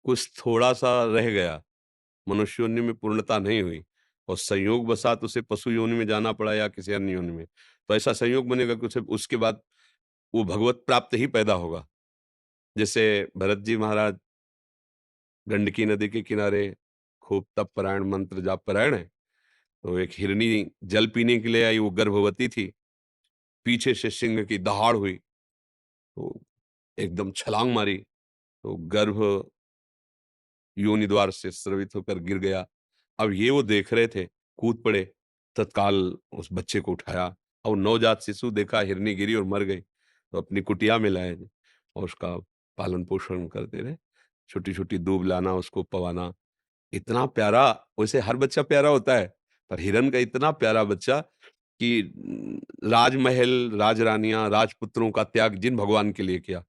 कुछ थोड़ा-सा रह गया, मनुष्य योनि में पूर्णता नहीं हुई और संयोगवशात उसे पशु योनि में जाना पड़ा या किसी अन्य योनि में। तो ऐसा संयोग बनेगा कि उसे उसके बाद वो भगवत प्राप्त ही पैदा होगा। जैसे भरत जी महाराज गंडकी नदी के किनारे खूब तप परायण, मंत्र जाप परायण हैं, तो एक हिरनी जल पीने के लिए आई, वो गर्भवती थी। पीछे से सिंह की दहाड़ हुई, तो एकदम छलांग मारी, तो गर्भ योनि द्वार से स्रवित होकर गिर गया। अब ये वो देख रहे थे, कूद पड़े, तत्काल उस बच्चे को उठाया और नवजात शिशु देखा, हिरनी गिरी और मर गई, तो अपनी कुटिया में लाए और उसका पालन-पोषण करते रहे। छोटी-छोटी दूब लाना, उसको पवाना, इतना प्यारा। वैसे हर बच्चा प्यारा होता है, पर हिरन का इतना प्यारा बच्चा कि राजमहल, राजरानियाँ, राजपुत्रों का त्याग जिन भगवान के लिए किया,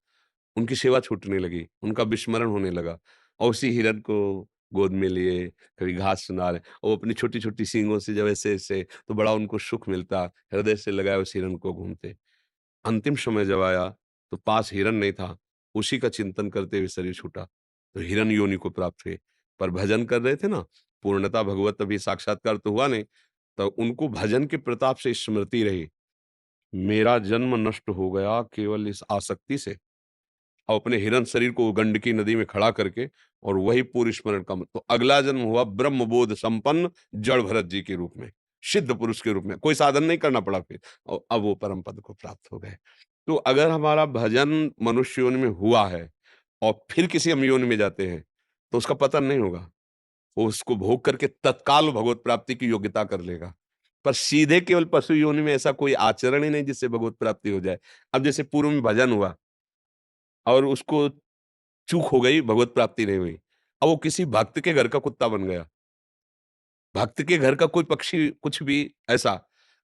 उनकी सेवा छूटने लगी, उनका विस्मरण होने लगा और उसी हिरन को गोद में लिए, कभी घास चुना रहे और वो अपनी छोटी-छोटी सींगों से जब ऐसे-ऐसे तो बड़ा उनको सुख मिलता, हृदय से लगाए उस हिरन को घूमते। अंतिम समय जब आया, तो पास हिरन नहीं था, उसी का चिंतन करते हुए शरीर छूटा, तो हिरन योनि को प्राप्त हुए। पर भजन कर रहे थे ना, पूर्णतः भगवत अभी साक्षात्कार तो हुआ नहीं, तो उनको भजन के प्रताप से स्मृति रही, मेरा जन्म नष्ट हो गया केवल इस आसक्ति से। और अपने हिरन शरीर को गंडकी नदी में खड़ा करके और वही पूर्ण स्मरण का तो अगला जन्म हुआ ब्रह्मबोध संपन्न जड़ भरत जी के रूप में, सिद्ध पुरुष के रूप में, कोई साधन नहीं करना पड़ा फिर और अब वो परम पद को प्राप्त हो गए। तो अगर हमारा भजन मनुष्य योनि में हुआ है और फिर किसी हम योनि में जाते हैं, तो उसका पतन नहीं होगा। वो उसको भोग करके तत्काल भगवत प्राप्ति की योग्यता कर लेगा। पर सीधे केवल पशु योनि में ऐसा कोई आचरण ही नहीं जिससे भगवत प्राप्ति हो जाए। अब जैसे पूर्व में भजन हुआ और उसको चूक हो गई, भगवत प्राप्ति नहीं हुई। अब वो किसी भक्त के घर का कुत्ता बन गया। भक्त के घर का कोई पक्षी कुछ भी ऐसा।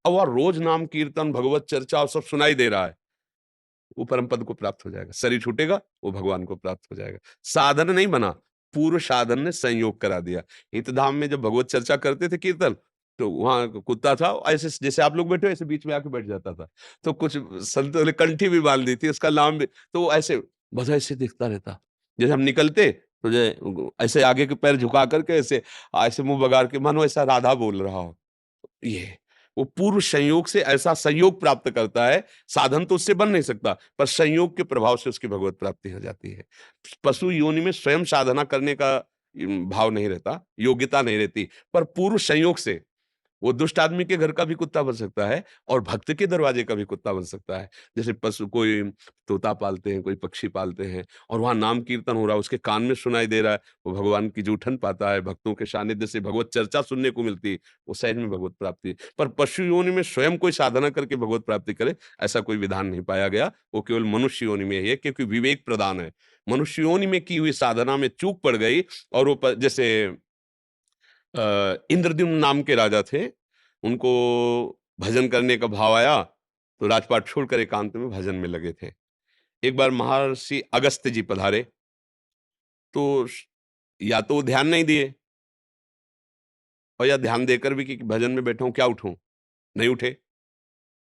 अब वह रोज नाम कीर्तन, भगवत चर्चा और सब सुनाई दे रहा है। वो परम पद को प्राप्त हो जाएगा। शरीर छूटेगा, वो भगवान को प्राप्त हो जाएगा। साधन नहीं बना, पूर्व साधन ने संयोग करा दिया। हितधाम में जब भगवत चर्चा करते थे कीर्तन, तो वहाँ कुत्ता था, ऐसे जैसे आप लोग बैठे हो, ऐसे बीच में आके बैठ जाता था। तो कुछ संतों ने कंठी भी बाँध दी थी, उसका नाम भी तो वो ऐसे बस ऐसे दिखता रहता। जैसे हम निकलते, तो ऐसे आगे के पैर झुका करके ऐसे ऐसे मुँह बगाड़ के मानो ऐसा राधा बोल रहा हो। ये वो पूर्व संयोग से ऐसा संयोग प्राप्त करता है, साधन तो उससे बन नहीं सकता, पर संयोग के प्रभाव से उसकी भगवत प्राप्ति हो जाती है। पशु योनि में स्वयं साधना करने का भाव नहीं रहता, योग्यता नहीं रहती, पर पूर्व संयोग से वो दुष्ट आदमी के घर का भी कुत्ता बन सकता है और भक्त के दरवाजे का भी कुत्ता बन सकता है। जैसे पशु कोई तोता पालते हैं, कोई पक्षी पालते हैं और वहाँ नाम कीर्तन हो रहा है, उसके कान में सुनाई दे रहा है, वो भगवान की जूठन पाता है, भक्तों के सानिध्य से भगवत चर्चा सुनने को मिलती है, वो सहज में भगवत प्राप्ति। पर पशु योनि में स्वयं कोई साधना करके भगवत प्राप्ति करे, ऐसा कोई विधान नहीं पाया गया। वो केवल मनुष्य योनि में ही है क्योंकि विवेक प्रदान है। मनुष्य योनि में की हुई साधना में चूक पड़ गई और वो जैसे इंद्रद्युम्न नाम के राजा थे, उनको भजन करने का भाव आया, तो राजपाट छोड़कर एकांत में भजन में लगे थे। एक बार महर्षि अगस्त्य जी पधारे, तो या तो वो ध्यान नहीं दिए और या ध्यान देकर भी कि भजन में बैठा हूँ, क्या उठूँ? नहीं उठे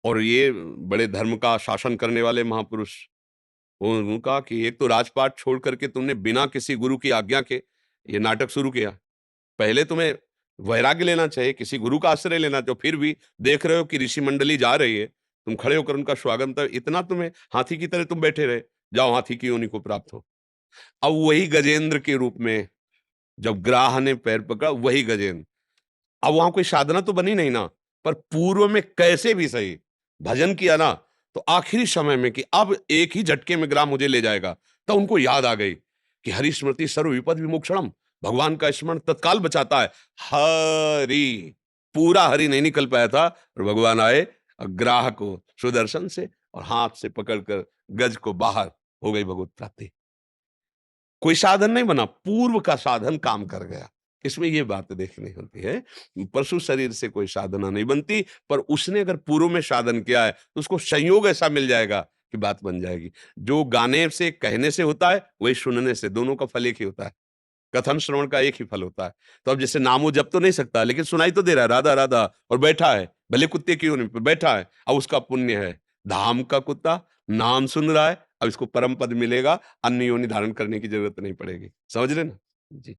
और ये बड़े धर्म का शासन करने वाले महापुरुष, उन्होंने कहा कि एक तो राजपाट छोड़ कर के तुमने बिना किसी गुरु की आज्ञा के ये नाटक शुरू किया। पहले तुम्हें वैराग्य लेना चाहिए, किसी गुरु का आश्रय लेना चाहिए, फिर भी देख रहे हो कि ऋषि मंडली जा रही है, तुम खड़े होकर उनका स्वागत इतना तुम्हें हाथी की तरह तुम बैठे रहे, जाओ हाथी की योनि को प्राप्त हो। अब वही गजेंद्र के रूप में जब ग्राह ने पैर पकड़ा, वही गजेंद्र। अब वहां कोई साधना तो बनी नहीं ना, पर पूर्व में कैसे भी सही भजन किया ना, तो आखिरी समय में कि अब एक ही झटके में ग्राह मुझे ले जाएगा, तो उनको याद आ गई कि हरि स्मृति सर्व विपद विमोक्षणम, भगवान का स्मरण तत्काल बचाता है। हरि, पूरा हरि नहीं निकल पाया था और भगवान आए ग्राह को सुदर्शन से और हाथ से पकड़कर गज को बाहर, हो गई भगवत प्राप्ति। कोई साधन नहीं बना, पूर्व का साधन काम कर गया। इसमें ये बात देखनी होती है। पशु शरीर से कोई साधना नहीं बनती, पर उसने अगर पूर्व में साधन किया है, तो उसको संयोग ऐसा मिल जाएगा कि बात बन जाएगी। जो गाने से, कहने से होता है, वही सुनने से, दोनों का फल एक ही होता है। कथन श्रवण का एक ही फल होता है। तो अब जैसे नामो जप तो नहीं सकता, लेकिन सुनाई तो दे रहा है, राधा राधा, और बैठा है, भले कुत्ते की योनि पे बैठा है, अब उसका पुण्य है। धाम का कुत्ता नाम सुन रहा है, अब इसको परम पद मिलेगा, अन्य योनि धारण करने की ज़रूरत नहीं पड़ेगी। समझ रहे ना? जी।